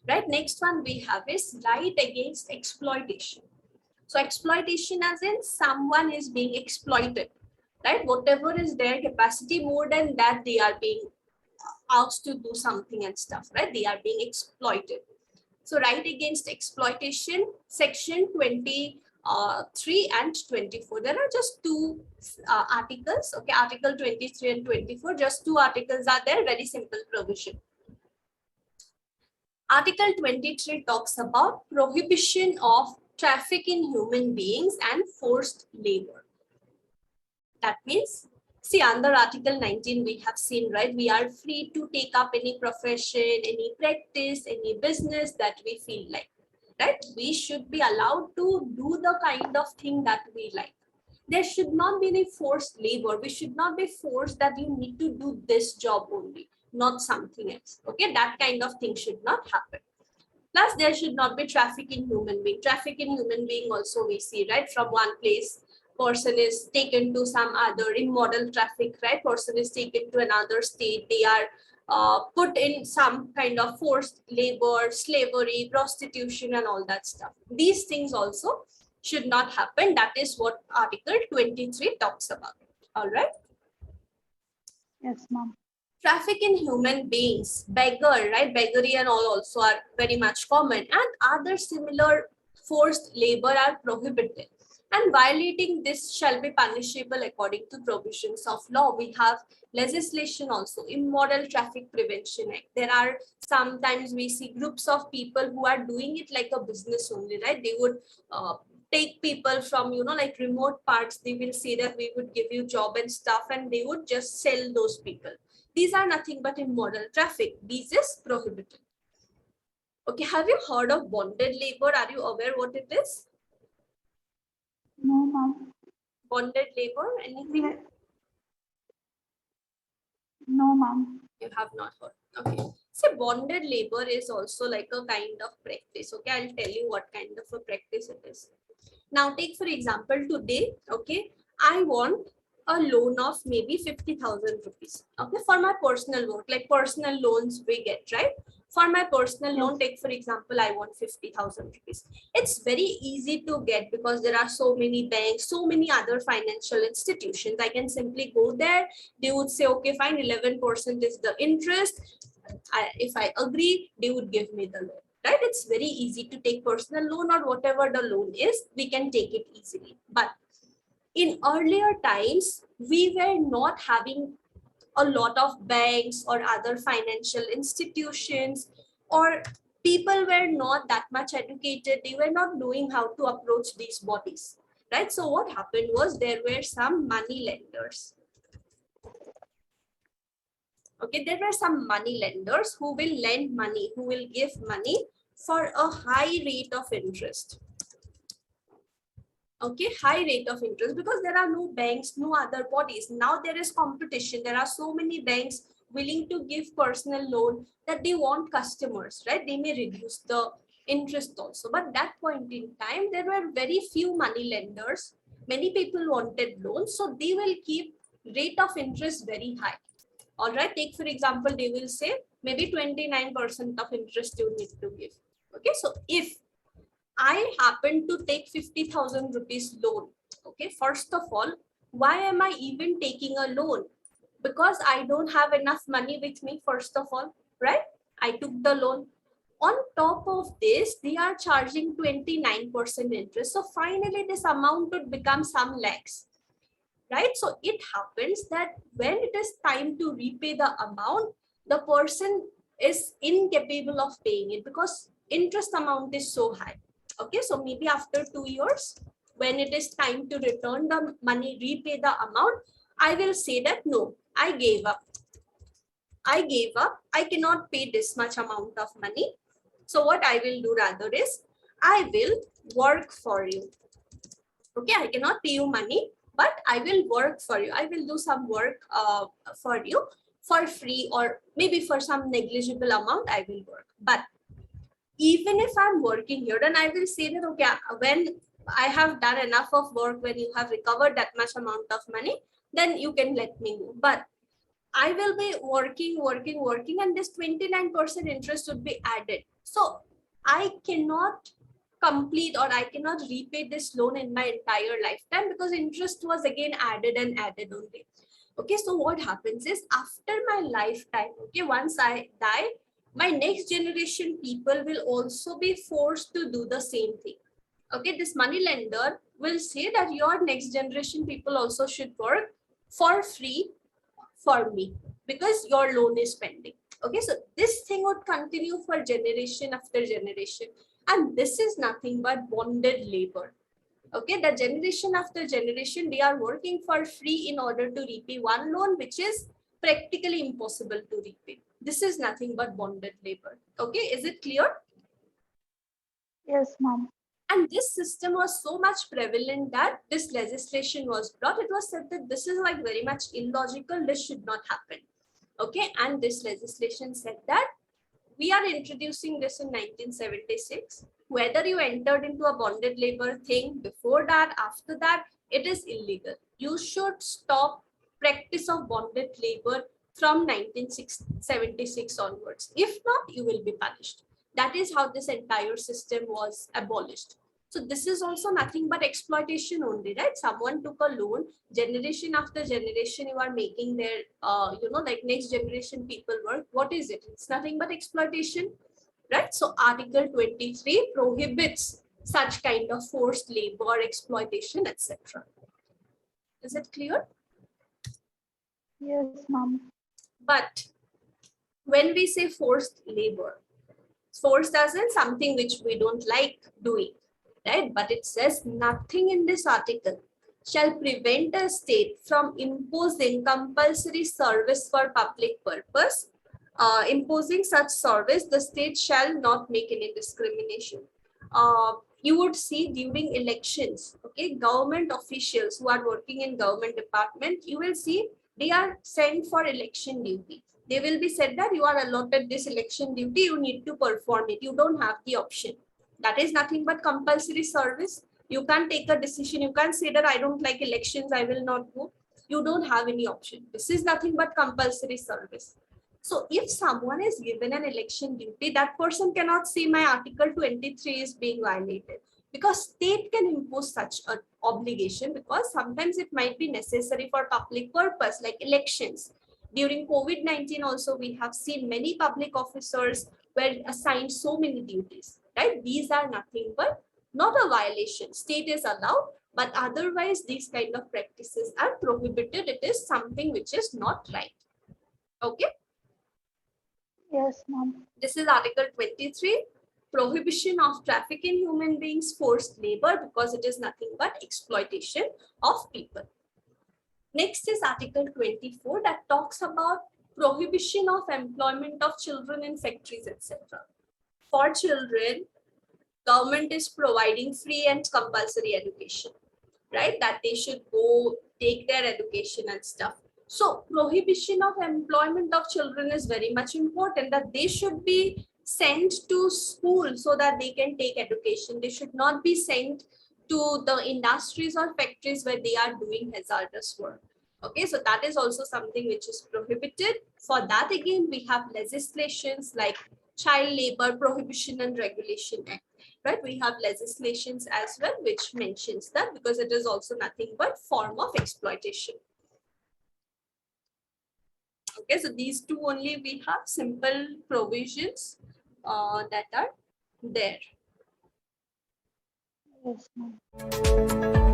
right? Next one we have is right against exploitation. So exploitation as in someone is being exploited, right? Whatever is their capacity, more than that, they are being asked to do something and stuff, right? They are being exploited. So right against exploitation, section 23 and 24. There are just two articles, okay? Article 23 and 24, just two articles are there, very simple provision. Article 23 talks about prohibition of traffic in human beings and forced labor. That means, see, under Article 19, we have seen, right, we are free to take up any profession, any practice, any business that we feel like, right? We should be allowed to do the kind of thing that we like. There should not be any forced labor. We should not be forced that you need to do this job only, not something else. Okay, that kind of thing should not happen. Plus, there should not be traffic in human being. Traffic in human being also we see, right? From one place, person is taken to some other immoral traffic, right? Person is taken to another state. They are put in some kind of forced labor, slavery, prostitution, and all that stuff. These things also should not happen. That is what Article 23 talks about. All right. Yes, ma'am. Traffic in human beings, beggar, right? Beggary and all also are very much common, and other similar forced labor are prohibited. And violating this shall be punishable according to provisions of law. We have legislation also, Immoral Traffic Prevention Act. There are sometimes we see groups of people who are doing it like a business only, right? They would take people from, you know, like remote parts. They will say that we would give you job and stuff, and they would just sell those people. These are nothing but immoral traffic. This is prohibited. Okay, have you heard of bonded labor? Are you aware what it is? No, ma'am. Bonded labor, anything? No, ma'am. You have not heard. Okay. So bonded labor is also like a kind of practice. Okay, I'll tell you what kind of a practice it is. Now take for example today, okay, I want a loan of maybe 50,000 rupees, okay, for my personal work, like personal loans we get, right? For my personal loan, take for example, I want 50,000 rupees. It's very easy to get because there are so many banks, so many other financial institutions. I can simply go there. They would say, okay, fine, 11% is the interest. If I agree, they would give me the loan. Right? It's very easy to take personal loan, or whatever the loan is, we can take it easily. But in earlier times, we were not having a lot of banks or other financial institutions, or people were not that much educated. They were not knowing how to approach these bodies, right? So what happened was there were some money lenders. Okay, there were some money lenders who will lend money, who will give money for a high rate of interest. Okay, high rate of interest, because there are no banks, no other bodies. Now there is competition. There are so many banks willing to give personal loan that they want customers, right? They may reduce the interest also. But that point in time, there were very few money lenders. Many people wanted loans, so they will keep rate of interest very high. All right, take for example, they will say maybe 29% of interest you need to give. Okay, so if I happen to take 50,000 rupees loan, okay, first of all, why am I even taking a loan? Because I don't have enough money with me, first of all, right? I took the loan. On top of this, they are charging 29% interest. So finally, this amount would become some lakhs. Right? So it happens that when it is time to repay the amount, the person is incapable of paying it because interest amount is so high. Okay, so maybe after 2 years, when it is time to return the money, repay the amount, I will say that no, I gave up. I gave up. I cannot pay this much amount of money. So what I will do rather is I will work for you. Okay, I cannot pay you money, but I will work for you. I will do some work for you for free, or maybe for some negligible amount I will work. But even if I'm working here, then I will say that, okay, when I have done enough of work, when you have recovered that much amount of money, then you can let me go. But I will be working, and this 29% interest would be added. So I cannot complete, or I cannot repay this loan in my entire lifetime, because interest was again added and added only. Okay, so what happens is, after my lifetime, okay, once I die, my next generation people will also be forced to do the same thing. Okay, this money lender will say that your next generation people also should work for free for me, because your loan is pending. Okay, so this thing would continue for generation after generation, and this is nothing but bonded labor. Okay, the generation after generation, they are working for free in order to repay one loan which is practically impossible to repay. This is nothing but bonded labor. Okay, is it clear? Yes, ma'am. And this system was so much prevalent that this legislation was brought. It was said that this is like very much illogical, this should not happen. Okay, and this legislation said that we are introducing this in 1976. Whether you entered into a bonded labor thing before that, after that, it is illegal. You should stop practice of bonded labor from 1976 onwards. If not, you will be punished. That is how this entire system was abolished. So this is also nothing but exploitation only, right? Someone took a loan, generation after generation, you are making their, like next generation people work. What is it? It's nothing but exploitation, right? So Article 23 prohibits such kind of forced labor, exploitation, etc. Is it clear? Yes, ma'am. But when we say forced labor, forced as in something which we don't like doing, right? But it says nothing in this article shall prevent a state from imposing compulsory service for public purpose. Imposing such service, the state shall not make any discrimination. You would see during elections, okay, government officials who are working in government department, you will see they are sent for election duty. They will be said that you are allotted this election duty, you need to perform it. You don't have the option. That is nothing but compulsory service. You can't take a decision. You can't say that I don't like elections, I will not go. You don't have any option. This is nothing but compulsory service. So if someone is given an election duty, that person cannot say my Article 23 is being violated, because state can impose such an obligation, because sometimes it might be necessary for public purpose like elections. During COVID-19 also, we have seen many public officers were assigned so many duties, right? These are nothing but not a violation. State is allowed, but otherwise these kind of practices are prohibited. It is something which is not right. Okay. Yes, ma'am. This is Article 23, prohibition of traffic in human beings, forced labor, because it is nothing but exploitation of people. Next is Article 24 that talks about prohibition of employment of children in factories, etc. For children, government is providing free and compulsory education, right? That they should go take their education and stuff. So prohibition of employment of children is very much important, that they should be sent to school so that they can take education. They should not be sent to the industries or factories where they are doing hazardous work. Okay, so that is also something which is prohibited. For that, again, we have legislations like Child Labor Prohibition and Regulation Act, right? We have legislations as well which mentions that, because it is also nothing but form of exploitation. Okay, so these two only we have simple provisions that are there. Yes, ma'am.